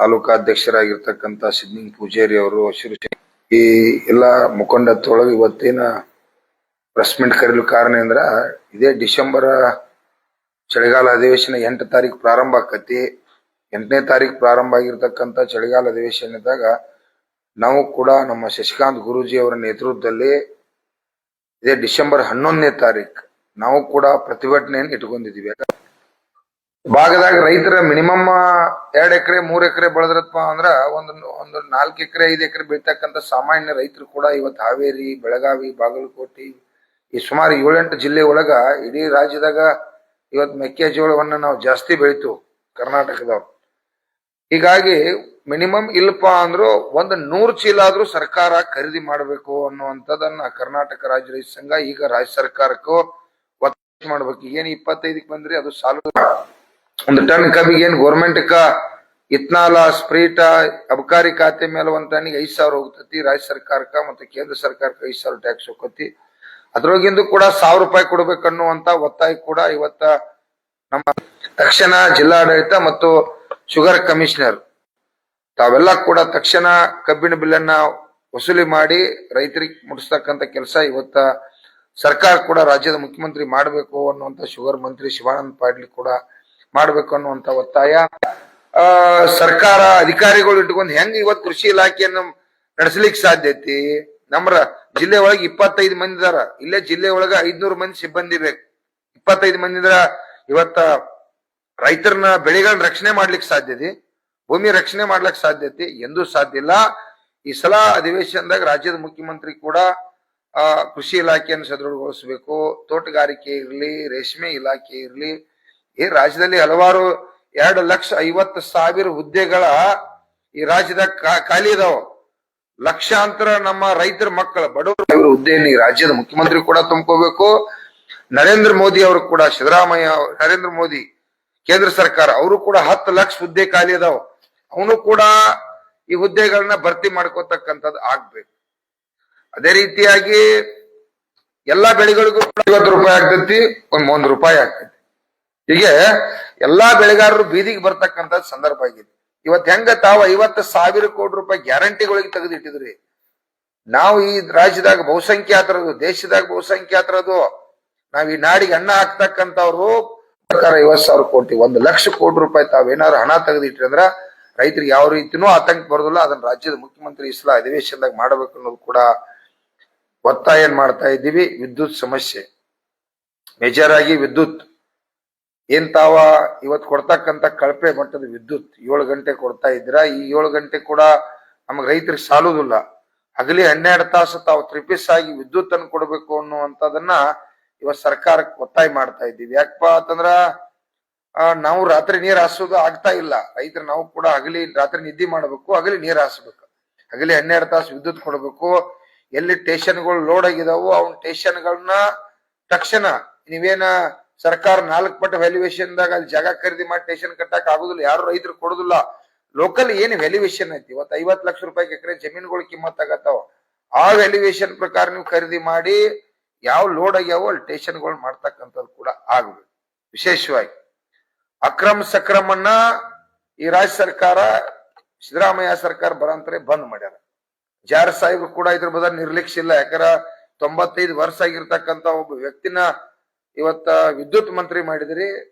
ತಾಲೂಕಾ ಅಧ್ಯಕ್ಷರಾಗಿರ್ತಕ್ಕಂಥ ಸಿದ್ಲಿಂಗ್ ಪೂಜಾರಿ ಅವರು ಈ ಎಲ್ಲ ಮುಖಂಡತ್ವೊಳಗೆ ಇವತ್ತಿನ ಪ್ರೆಸ್ ಮೀಟ್ ಕರೆಯಲು ಕಾರಣ ಅಂದ್ರ ಇದೇ ಡಿಸೆಂಬರ್ ಚಳಿಗಾಲ ಅಧಿವೇಶನ 8 ತಾರೀಕು ಪ್ರಾರಂಭ ಆಕತಿ. 8ನೇ ತಾರೀಕು ಪ್ರಾರಂಭ ಆಗಿರ್ತಕ್ಕಂಥ ಚಳಿಗಾಲ ಅಧಿವೇಶನದಾಗ ನಾವು ಕೂಡ ನಮ್ಮ ಶಶಿಕಾಂತ್ ಗುರೂಜಿ ಅವರ ನೇತೃತ್ವದಲ್ಲಿ ಇದೇ ಡಿಸೆಂಬರ್ 11ನೇ ತಾರೀಕು ನಾವು ಕೂಡ ಪ್ರತಿಭಟನೆಯನ್ನು ಇಟ್ಕೊಂಡಿದೀವಿ. ಭಾಗದಾಗ ರೈತರ ಮಿನಿಮಮ್ 2 ಎಕರೆ 3 ಎಕರೆ ಬೆಳೆದ್ರಪ್ಪ ಅಂದ್ರ ಒಂದು 4 ಎಕರೆ 5 ಎಕರೆ ಬೆಳಿತಕ್ಕಂಥ ಸಾಮಾನ್ಯ ರೈತರು ಕೂಡ ಇವತ್ತು ಹಾವೇರಿ, ಬೆಳಗಾವಿ, ಬಾಗಲಕೋಟೆ ಈ ಸುಮಾರು 7-8 ಜಿಲ್ಲೆ ಒಳಗ ಇಡೀ ರಾಜ್ಯದಾಗ ಇವತ್ತು ಮೆಕ್ಕೆಜೋಳವನ್ನ ನಾವು ಜಾಸ್ತಿ ಬೆಳಿತೀವಿ ಕರ್ನಾಟಕದವ್ರು. ಹೀಗಾಗಿ ಮಿನಿಮಮ್ ಇಲ್ಲಪ್ಪ ಅಂದ್ರು ಒಂದು 100 ಚೀಲ ಆದ್ರೂ ಸರ್ಕಾರ ಖರೀದಿ ಮಾಡಬೇಕು ಅನ್ನುವಂಥದ್ದನ್ನ ಕರ್ನಾಟಕ ರಾಜ್ಯ ರೈತ ಸಂಘ ಈಗ ರಾಜ್ಯ ಸರ್ಕಾರಕ್ಕೂ ಒತ್ತಾಯ ಮಾಡ್ಬೇಕು. ಏನ್ 25ಕ್ಕೆ ಬಂದ್ರಿ ಅದು ಸಾಲ ಒಂದು ಟನ್ ಕಬ್ಬಿಗೆ ಏನ್ ಗೋರ್ಮೆಂಟ್ ಇತ್ನಾಲ ಸ್ಪ್ರೀಟ ಅಬಕಾರಿ ಖಾತೆ ಮೇಲೆ ಒಂದ್ ಟನ್ನಿಗೆ 5,000 ಹೋಗ್ತತಿ. ರಾಜ್ಯ ಸರ್ಕಾರಕ್ಕ ಮತ್ತು ಕೇಂದ್ರ ಸರ್ಕಾರಕ್ಕೆ 5,000 ಟ್ಯಾಕ್ಸ್ ಹೋಗತಿ. ಅದ್ರೊಳಗಿಂದು ಕೂಡ 1,000 ರೂಪಾಯಿ ಕೊಡ್ಬೇಕನ್ನುವಂತ ಒತ್ತಾಯ ಕೂಡ ಇವತ್ತ ನಮ್ಮ ತಕ್ಷಣ ಜಿಲ್ಲಾಡಳಿತ ಮತ್ತು ಶುಗರ್ ಕಮಿಷನರ್ ತಾವೆಲ್ಲ ಕೂಡ ತಕ್ಷಣ ಕಬ್ಬಿನ ಬಿಲ್ಲನ್ನ ವಸೂಲಿ ಮಾಡಿ ರೈತರಿಗೆ ಮುಟ್ಟಿಸ್ತಕ್ಕಂಥ ಕೆಲಸ ಇವತ್ತ ಸರ್ಕಾರ ಕೂಡ ರಾಜ್ಯದ ಮುಖ್ಯಮಂತ್ರಿ ಮಾಡಬೇಕು ಅನ್ನುವಂತ ಶುಗರ್ ಮಂತ್ರಿ ಶಿವಾನಂದ ಪಾಟೀಲ್ ಕೂಡ ಮಾಡ್ಬೇಕು ಅನ್ನುವಂತ ಒತ್ತಾಯ. ಸರ್ಕಾರ ಅಧಿಕಾರಿಗಳು ಇಟ್ಕೊಂಡು ಹೆಂಗ್ ಇವತ್ತು ಕೃಷಿ ಇಲಾಖೆಯನ್ನು ನಡೆಸಲಿಕ್ಕೆ ಸಾಧ್ಯತೆ? ನಮ್ಮ ಜಿಲ್ಲೆ ಒಳಗೆ 25 ಮಂದಿ ಇದಾರ. ಇಲ್ಲೇ ಜಿಲ್ಲೆ ಒಳಗ 500 ಮಂದಿ ಸಿಬ್ಬಂದಿ ಬೇಕು. 25 ಮಂದಿ ಇದ್ರ ಇವತ್ತ ರೈತರನ್ನ ಬೆಳೆಗಳನ್ನ ರಕ್ಷಣೆ ಮಾಡ್ಲಿಕ್ಕೆ ಸಾಧ್ಯತೆ, ಭೂಮಿ ರಕ್ಷಣೆ ಮಾಡ್ಲಿಕ್ಕೆ ಸಾಧ್ಯತೆ ಎಂದೂ ಸಾಧ್ಯ ಇಲ್ಲ. ಈ ಸಲ ಅಧಿವೇಶನದಾಗ ರಾಜ್ಯದ ಮುಖ್ಯಮಂತ್ರಿ ಕೂಡ ಕೃಷಿ ಇಲಾಖೆಯನ್ನು ಸದೃಢಗೊಳಿಸಬೇಕು. ತೋಟಗಾರಿಕೆ ಇರ್ಲಿ, ರೇಷ್ಮೆ ಇಲಾಖೆ ಇರ್ಲಿ, ಈ ರಾಜ್ಯದಲ್ಲಿ ಹಲವಾರು 2,50,000 ಹುದ್ದೆಗಳ ಈ ರಾಜ್ಯದಾಗ ಖಾಲಿ ಇದಾವ. ಲಕ್ಷಾಂತರ ನಮ್ಮ ರೈತರ ಮಕ್ಕಳ ಬಡವರ ಹುದ್ದೆಯನ್ನು ಈ ರಾಜ್ಯದ ಮುಖ್ಯಮಂತ್ರಿ ಕೂಡ ತುಂಬ್ಕೋಬೇಕು. ನರೇಂದ್ರ ಮೋದಿ ಅವರು ಕೂಡ, ಸಿದ್ದರಾಮಯ್ಯ, ನರೇಂದ್ರ ಮೋದಿ ಕೇಂದ್ರ ಸರ್ಕಾರ ಅವರು ಕೂಡ 10 ಲಕ್ಷ ಹುದ್ದೆ ಖಾಲಿ ಅದಾವ. ಅವನು ಕೂಡ ಈ ಹುದ್ದೆಗಳನ್ನ ಭರ್ತಿ ಮಾಡ್ಕೋತಕ್ಕಂಥದ್ದು ಆಗ್ಬೇಕು. ಅದೇ ರೀತಿಯಾಗಿ ಎಲ್ಲಾ ಬೆಳೆಗಳಿಗೂ 50 ರೂಪಾಯಿ ಆಗ್ತೈತಿ, ಒಂದ್ 1 ರೂಪಾಯಿ ಆಗ್ತೈತಿ. ಹೀಗೆ ಎಲ್ಲಾ ಬೆಳೆಗಾರರು ಬೀದಿಗೆ ಬರ್ತಕ್ಕಂಥ ಸಂದರ್ಭ ಆಗಿದೆ. ಇವತ್ ಹೆಂಗ ತಾವು 50,000 ಕೋಟಿ ರೂಪಾಯಿ ಗ್ಯಾರಂಟಿಗಳಿಗೆ ತೆಗೆದಿಟ್ಟಿದ್ರಿ. ನಾವು ಈ ರಾಜ್ಯದಾಗ ಬಹುಸಂಖ್ಯಾತರದು, ದೇಶದಾಗ ಬಹುಸಂಖ್ಯಾತರದು, ನಾವ್ ಈ ನಾಡಿಗೆ ಅನ್ನ ಹಾಕ್ತಕ್ಕಂಥವ್ರು 50,000 ಕೋಟಿ, 1 ಲಕ್ಷ ಕೋಟಿ ರೂಪಾಯಿ ತಾವೇನಾದ್ರು ಹಣ ತೆಗೆದಿಟ್ರಿ ಅಂದ್ರ ರೈತರಿಗೆ ಯಾವ ರೀತಿನೂ ಆತಂಕ ಬರೋದಿಲ್ಲ. ಅದನ್ನ ರಾಜ್ಯದ ಮುಖ್ಯಮಂತ್ರಿ ಈ ಸಲ ಅಧಿವೇಶನದಾಗ ಮಾಡಬೇಕು ಅನ್ನೋದು ಕೂಡ ಒತ್ತಾಯ ಮಾಡ್ತಾ ಇದ್ದೀವಿ. ವಿದ್ಯುತ್ ಸಮಸ್ಯೆ ಮೇಜರ್ ಆಗಿ ವಿದ್ಯುತ್ ಏನ್ ತಾವ ಇವತ್ತು ಕೊಡ್ತಕ್ಕಂಥ ಕಳಪೆ ಮಟ್ಟದ ವಿದ್ಯುತ್ 7 ಗಂಟೆ ಕೊಡ್ತಾ ಇದ್ರ, ಈ 7 ಗಂಟೆ ಕೂಡ ನಮಗ್ ರೈತರಿಗೆ ಸಾಲುದಿಲ್ಲ. ಹಗಲಿ 12 ತಾಸು ತಾವು ತ್ರಿಪಿಸ್ ಆಗಿ ವಿದ್ಯುತ್ ಅನ್ನು ಕೊಡಬೇಕು ಅನ್ನುವಂಥದ್ದನ್ನ ಇವತ್ ಸರ್ಕಾರಕ್ಕೆ ಒತ್ತಾಯ ಮಾಡ್ತಾ ಇದ್ದೀವಿ. ಯಾಕಪ್ಪ ಅಂತಂದ್ರ ನಾವು ರಾತ್ರಿ ನೀರ್ ಹಾಸೋದು ಆಗ್ತಾ ಇಲ್ಲ. ರೈತರು ನಾವು ಕೂಡ ಹಗಲಿ ರಾತ್ರಿ ನಿದ್ದೆ ಮಾಡಬೇಕು, ಹಗಲಿ ನೀರ್ ಹಾಸ್ಬೇಕು, ಹಗಲಿ 12 ತಾಸು ವಿದ್ಯುತ್ ಕೊಡಬೇಕು. ಎಲ್ಲಿ ಸ್ಟೇಷನ್ಗಳು ಲೋಡ್ ಆಗಿದಾವು ಅವನ್ ಸ್ಟೇಷನ್ಗಳನ್ನ ತಕ್ಷಣ ನೀವೇನ ಸರ್ಕಾರ 4 ಪಟ್ಟು ವ್ಯಾಲ್ಯೂಯೇಷನ್ದಾಗ ಅಲ್ಲಿ ಜಾಗ ಖರೀದಿ ಮಾಡಿ ಸ್ಟೇಷನ್ ಕಟ್ಟಕ್ ಆಗುದಿಲ್ಲ, ಯಾರು ರೈತರು ಕೊಡುದಿಲ್ಲ. ಲೋಕಲ್ ಏನ್ ವ್ಯಾಲ್ಯೂಯೇಷನ್ ಐತಿ, ಇವತ್ತು 50 ಲಕ್ಷ ರೂಪಾಯಿ ಎಕರೆ ಜಮೀನುಗಳು ಕಿಮ್ಮತ್ ಆಗತ್ತಾವ. ಆ ವ್ಯಾಲ್ಯೂಯೇಷನ್ ಪ್ರಕಾರ ನೀವು ಖರೀದಿ ಮಾಡಿ ಯಾವ ಲೋಡ್ ಆಗ್ಯಾವೋ ಅಲ್ಲಿ ಸ್ಟೇಷನ್ಗಳು ಮಾಡ್ತಕ್ಕಂಥದ್ದು ಕೂಡ ಆಗ್ಬೇಕು. ವಿಶೇಷವಾಗಿ ಅಕ್ರಮ ಸಕ್ರಮನ್ನ ಈ ರಾಜ್ಯ ಸರ್ಕಾರ, ಸಿದ್ದರಾಮಯ್ಯ ಸರ್ಕಾರ ಬರಂತರೆ ಬಂದ್ ಮಾಡ್ಯಾರ. ಜಾರ್ ಸಾಹೇಬ್ರು ಕೂಡ ಇದ್ರ ಬದಲು ನಿರ್ಲಕ್ಷ್ಯ ಇಲ್ಲ. ಯಾಕಂದ್ರ 95 ವರ್ಷ ಆಗಿರ್ತಕ್ಕಂಥ ಒಬ್ಬ ವ್ಯಕ್ತಿನ ಇವತ್ತ ವಿದ್ಯುತ್ ಮಂತ್ರಿ ಮಾಡಿದ್ರಿ.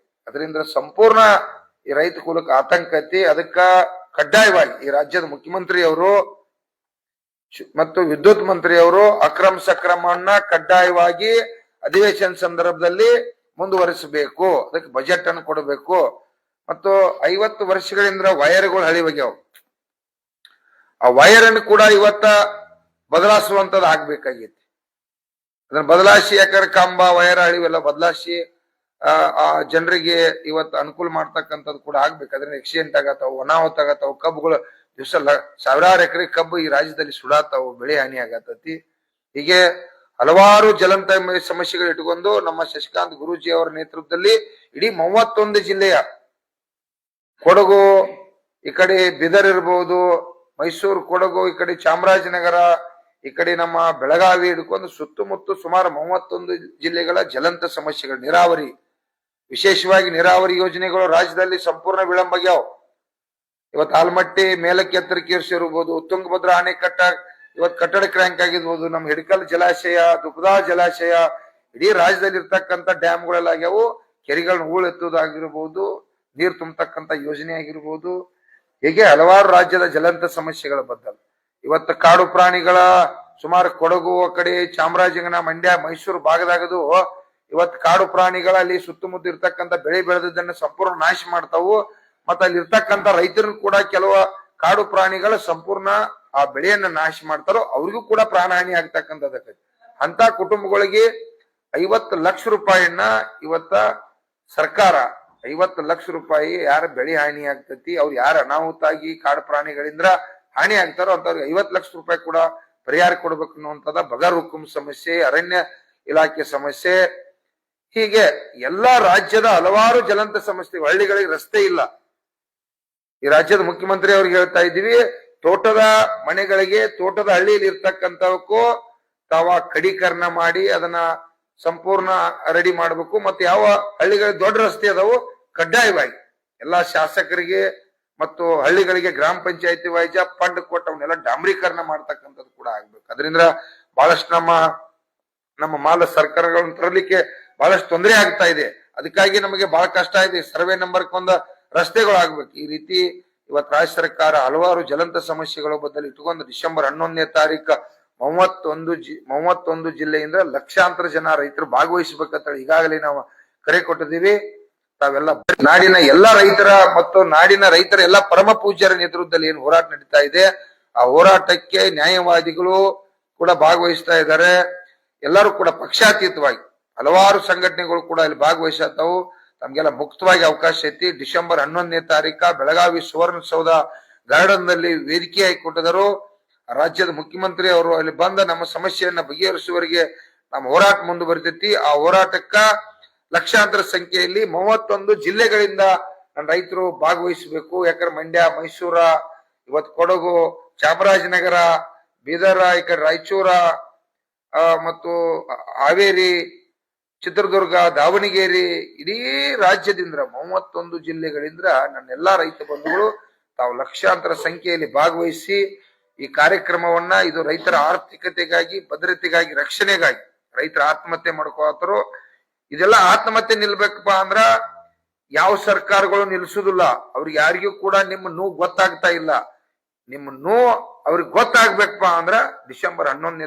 ಅದರಿಂದ ಸಂಪೂರ್ಣ ಈ ರೈತ ಕುಲಕ್ಕೆ ಆತಂಕ ಐತಿ. ಅದಕ್ಕ ಕಡ್ಡಾಯವಾಗಿ ಈ ರಾಜ್ಯದ ಮುಖ್ಯಮಂತ್ರಿ ಅವರು ಮತ್ತು ವಿದ್ಯುತ್ ಮಂತ್ರಿ ಅವರು ಅಕ್ರಮ ಸಕ್ರಮವನ್ನ ಕಡ್ಡಾಯವಾಗಿ ಅಧಿವೇಶನ ಸಂದರ್ಭದಲ್ಲಿ ಮುಂದುವರಿಸಬೇಕು. ಅದಕ್ಕೆ ಬಜೆಟ್ ಅನ್ನು ಕೊಡಬೇಕು. ಮತ್ತು 50 ವರ್ಷಗಳಿಂದ ವೈರ್ಗಳು ಹಳಿವಾಗ್ಯಾವ. ಆ ವೈರ್ ಅನ್ನು ಕೂಡ ಇವತ್ತ ಬದಲಾಯಿಸುವಂತದ್ದು ಆಗ್ಬೇಕಾಗೈತಿ. ಅದನ್ನ ಬದಲಾಯಿಸಿ, ಯಾಕಂದ್ರೆ ಕಂಬ ವೈರ್ ಹಳಿವೆಲ್ಲ ಬದಲಾಯಿಸಿ ಆ ಜನರಿಗೆ ಇವತ್ತು ಅನುಕೂಲ ಮಾಡ್ತಕ್ಕಂಥದ್ದು ಕೂಡ ಆಗ್ಬೇಕು. ಅದನ್ನ ಆಕ್ಸಿಡೆಂಟ್ ಆಗತ್ತಾವ, ಅನಾಹುತ ಆಗತ್ತಾವ, ಕಬ್ಬುಗಳು ದಿವಸ 1000 ಎಕರೆ ಕಬ್ಬು ಈ ರಾಜ್ಯದಲ್ಲಿ ಸುಡಾತಾವು, ಬೆಳೆ ಹಾನಿ ಆಗತ್ತತಿ. ಹೀಗೆ ಹಲವಾರು ಜ್ವಲಂತ ಸಮಸ್ಯೆಗಳು ಇಟ್ಕೊಂಡು ನಮ್ಮ ಶಶಿಕಾಂತ್ ಗುರೂಜಿ ಅವರ ನೇತೃತ್ವದಲ್ಲಿ ಇಡೀ 31 ಜಿಲ್ಲೆಯ ಕೊಡಗು, ಈ ಕಡೆ ಬೀದರ್ ಇರ್ಬೋದು, ಮೈಸೂರು, ಕೊಡಗು, ಈ ಕಡೆ ಚಾಮರಾಜನಗರ, ಈ ಕಡೆ ನಮ್ಮ ಬೆಳಗಾವಿ ಹಿಡ್ಕೊಂಡು ಸುತ್ತಮುತ್ತ ಸುಮಾರು 31 ಜಿಲ್ಲೆಗಳ ಜ್ವಲಂತ ಸಮಸ್ಯೆಗಳು. ನೀರಾವರಿ, ವಿಶೇಷವಾಗಿ ನೀರಾವರಿ ಯೋಜನೆಗಳು ರಾಜ್ಯದಲ್ಲಿ ಸಂಪೂರ್ಣ ವಿಳಂಬ ಆಗ್ಯಾವ. ಇವತ್ತು ಆಲ್ಮಟ್ಟಿ ಮೇಲಕ್ಕೆ ಎತ್ತರಕ್ಕೆ ಏರಿಸಿರ್ಬೋದು, ತುಂಗಭದ್ರಾ ಅಣೆಕಟ್ಟ ಇವತ್ತು ಕಟ್ಟಡ ಕ್ರ್ಯಾಂಕ್ ಆಗಿರ್ಬೋದು, ನಮ್ಮ ಹಿಡಕಲ್ ಜಲಾಶಯ, ದುಗ್ದಾ ಜಲಾಶಯ, ಇಡೀ ರಾಜ್ಯದಲ್ಲಿ ಇರ್ತಕ್ಕಂಥ ಡ್ಯಾಮ್ಗಳೆಲ್ಲ ಆಗ್ಯಾವು. ಕೆರೆಗಳನ್ನ ಹೂಳೆತ್ತುವುದಾಗಿರ್ಬೋದು, ನೀರು ತುಂಬತಕ್ಕಂಥ ಯೋಜನೆ ಆಗಿರ್ಬೋದು, ಹೀಗೆ ಹಲವಾರು ರಾಜ್ಯದ ಜಲಂತ ಸಮಸ್ಯೆಗಳ ಬದಲು ಇವತ್ತು ಕಾಡು ಪ್ರಾಣಿಗಳ ಸುಮಾರು ಕೊಡಗು ಕಡೆ, ಚಾಮರಾಜನಗರ, ಮಂಡ್ಯ, ಮೈಸೂರು ಭಾಗದಾಗದು ಇವತ್ತು ಕಾಡು ಪ್ರಾಣಿಗಳಲ್ಲಿ ಸುತ್ತಮುತ್ತ ಇರ್ತಕ್ಕಂಥ ಬೆಳೆ ಬೆಳೆದದನ್ನ ಸಂಪೂರ್ಣ ನಾಶ ಮಾಡ್ತಾವು. ಮತ್ತೆ ಅಲ್ಲಿ ಇರ್ತಕ್ಕಂಥ ರೈತರು ಕೂಡ ಕೆಲವು ಕಾಡು ಪ್ರಾಣಿಗಳ ಸಂಪೂರ್ಣ ಆ ಬೆಳೆಯನ್ನ ನಾಶ ಮಾಡ್ತಾರೋ ಅವ್ರಿಗೂ ಕೂಡ ಪ್ರಾಣಹಾನಿ ಆಗ್ತಕ್ಕಂಥದಕ್ಕೆ ಅಂತ ಕುಟುಂಬಗಳಿಗೆ 50 ಲಕ್ಷ ರೂಪಾಯಿಯನ್ನ ಇವತ್ತ ಸರ್ಕಾರ 50 ಲಕ್ಷ ರೂಪಾಯಿ ಯಾರ ಬೆಳೆ ಹಾನಿ ಆಗ್ತತಿ, ಅವ್ರು ಯಾರ ಅನಾಹುತ ಆಗಿ ಕಾಡು ಪ್ರಾಣಿಗಳಿಂದ ಹಾನಿ ಆಗ್ತಾರೋ ಅಂತವ್ರಿಗೆ 50 ಲಕ್ಷ ರೂಪಾಯಿ ಕೂಡ ಪರಿಹಾರ ಕೊಡ್ಬೇಕು ಅನ್ನುವಂಥದ್ದು. ಬಗರ್ ಹುಕುಂ ಸಮಸ್ಯೆ, ಅರಣ್ಯ ಇಲಾಖೆ ಸಮಸ್ಯೆ, ಹೀಗೆ ಎಲ್ಲಾ ರಾಜ್ಯದ ಹಲವಾರು ಜಲಂತ ಸಮಸ್ಯೆ. ಹಳ್ಳಿಗಳಿಗೆ ರಸ್ತೆ ಇಲ್ಲ. ಈ ರಾಜ್ಯದ ಮುಖ್ಯಮಂತ್ರಿ ಅವ್ರಿಗೆ ಹೇಳ್ತಾ ಇದ್ದೀವಿ, ತೋಟದ ಮನೆಗಳಿಗೆ, ತೋಟದ ಹಳ್ಳಿಯಲ್ಲಿ ಇರ್ತಕ್ಕಂಥವಕ್ಕೂ ತಾವ ಕಡೀಕರಣ ಮಾಡಿ ಅದನ್ನ ಸಂಪೂರ್ಣ ರೆಡಿ ಮಾಡ್ಬೇಕು. ಮತ್ತೆ ಯಾವ ಹಳ್ಳಿಗಳಿಗೆ ದೊಡ್ಡ ರಸ್ತೆ ಅದಾವು ಕಡ್ಡಾಯವಾಗಿ ಎಲ್ಲಾ ಶಾಸಕರಿಗೆ ಮತ್ತು ಹಳ್ಳಿಗಳಿಗೆ ಗ್ರಾಮ ಪಂಚಾಯತಿ ವೈಜ ಫಂಡ್ ಕೊಟ್ಟು ಅವನ್ನೆಲ್ಲ ಡಾಂಬರೀಕರಣ ಮಾಡ್ತಕ್ಕಂಥದ್ದು ಕೂಡ ಆಗ್ಬೇಕು. ಅದರಿಂದ ಬಹಳಷ್ಟು ನಮ್ಮ ಮಾಲ ಸರ್ಕಾರಗಳನ್ನು ತರಲಿಕ್ಕೆ ಬಹಳಷ್ಟು ತೊಂದರೆ ಆಗ್ತಾ ಇದೆ. ಅದಕ್ಕಾಗಿ ನಮಗೆ ಬಹಳ ಕಷ್ಟ ಇದೆ. ಸರ್ವೆ ನಂಬರ್ ಒಂದ ರಸ್ತೆಗಳು ಆಗ್ಬೇಕು. ಈ ರೀತಿ ಇವತ್ತು ರಾಜ್ಯ ಸರ್ಕಾರ ಹಲವಾರು ಜಲಂತ ಸಮಸ್ಯೆಗಳ ಬದಲು ಇಟ್ಟುಕೊಂಡು ಡಿಸೆಂಬರ್ 11ನೇ ತಾರೀಕು 31 ಜಿಲ್ಲೆಯಿಂದ ಲಕ್ಷಾಂತರ ಜನ ರೈತರು ಭಾಗವಹಿಸಬೇಕಂತ ಈಗಾಗಲೇ ನಾವು ಕರೆ ಕೊಟ್ಟಿದ್ದೀವಿ. ತಾವೆಲ್ಲ ನಾಡಿನ ಎಲ್ಲಾ ರೈತರ ಮತ್ತು ನಾಡಿನ ರೈತರ ಎಲ್ಲಾ ಪರಮ ಪೂಜ್ಯರ ನೇತೃತ್ವದಲ್ಲಿ ಏನು ಹೋರಾಟ ನಡೀತಾ ಇದೆ, ಆ ಹೋರಾಟಕ್ಕೆ ನ್ಯಾಯವಾದಿಗಳು ಕೂಡ ಭಾಗವಹಿಸ್ತಾ ಇದ್ದಾರೆ. ಎಲ್ಲರೂ ಕೂಡ ಪಕ್ಷಾತೀತವಾಗಿ ಹಲವಾರು ಸಂಘಟನೆಗಳು ಕೂಡ ಇಲ್ಲಿ ಭಾಗವಹಿಸತಾವು. ತಮ್ಗೆಲ್ಲ ಮುಕ್ತವಾಗಿ ಅವಕಾಶ ಐತಿ. ಡಿಸೆಂಬರ್ 11ನೇ ತಾರೀಕ ಬೆಳಗಾವಿ ಸುವರ್ಣಸೌಧ ಗಾರ್ಡನ್ ನಲ್ಲಿ ವೇದಿಕೆ ಕೊಟ್ಟಿದ್ದರು. ರಾಜ್ಯದ ಮುಖ್ಯಮಂತ್ರಿ ಅವರು ಅಲ್ಲಿ ಬಂದ ನಮ್ಮ ಸಮಸ್ಯೆಯನ್ನ ಬಗೆಹರಿಸುವವರೆಗೆ ನಮ್ಮ ಹೋರಾಟ ಮುಂದುವರಿತೈತಿ. ಆ ಹೋರಾಟಕ್ಕ ಲಕ್ಷಾಂತರ ಸಂಖ್ಯೆಯಲ್ಲಿ 31 ಜಿಲ್ಲೆಗಳಿಂದ ನನ್ನ ರೈತರು ಭಾಗವಹಿಸಬೇಕು. ಯಾಕಂದ್ರೆ ಮಂಡ್ಯ, ಮೈಸೂರ, ಇವತ್ತು ಕೊಡಗು, ಚಾಮರಾಜನಗರ, ಬೀದರ, ಈ ಕಡೆ ರಾಯಚೂರ ಮತ್ತು ಹಾವೇರಿ, ಚಿತ್ರದುರ್ಗ, ದಾವಣಗೆರೆ, ಇಡೀ ರಾಜ್ಯದಿಂದ 31 ಜಿಲ್ಲೆಗಳಿಂದ ನನ್ನೆಲ್ಲಾ ರೈತ ಬಂಧುಗಳು ತಾವು ಲಕ್ಷಾಂತರ ಸಂಖ್ಯೆಯಲ್ಲಿ ಭಾಗವಹಿಸಿ ಈ ಕಾರ್ಯಕ್ರಮವನ್ನ, ಇದು ರೈತರ ಆರ್ಥಿಕತೆಗಾಗಿ, ಭದ್ರತೆಗಾಗಿ, ರಕ್ಷಣೆಗಾಗಿ ರೈತರ ಆತ್ಮಹತ್ಯೆ ಮಾಡ್ಕೋತಾರೋ. ಇದೆಲ್ಲ ಆತ್ಮಹತ್ಯೆ ನಿಲ್ಬೇಕಪ್ಪ ಅಂದ್ರ ಯಾವ ಸರ್ಕಾರಗಳು ನಿಲ್ಸುದಿಲ್ಲ. ಅವ್ರಿಗೆ ಯಾರಿಗೂ ಕೂಡ ನಿಮ್ಮ ನೋವು ಗೊತ್ತಾಗ್ತಾ ಇಲ್ಲ. ನಿಮ್ಮ ನೋವು ಅವ್ರಿಗೆ ಗೊತ್ತಾಗ್ಬೇಕಪ್ಪ ಅಂದ್ರ ಡಿಸೆಂಬರ್ 11ನೇ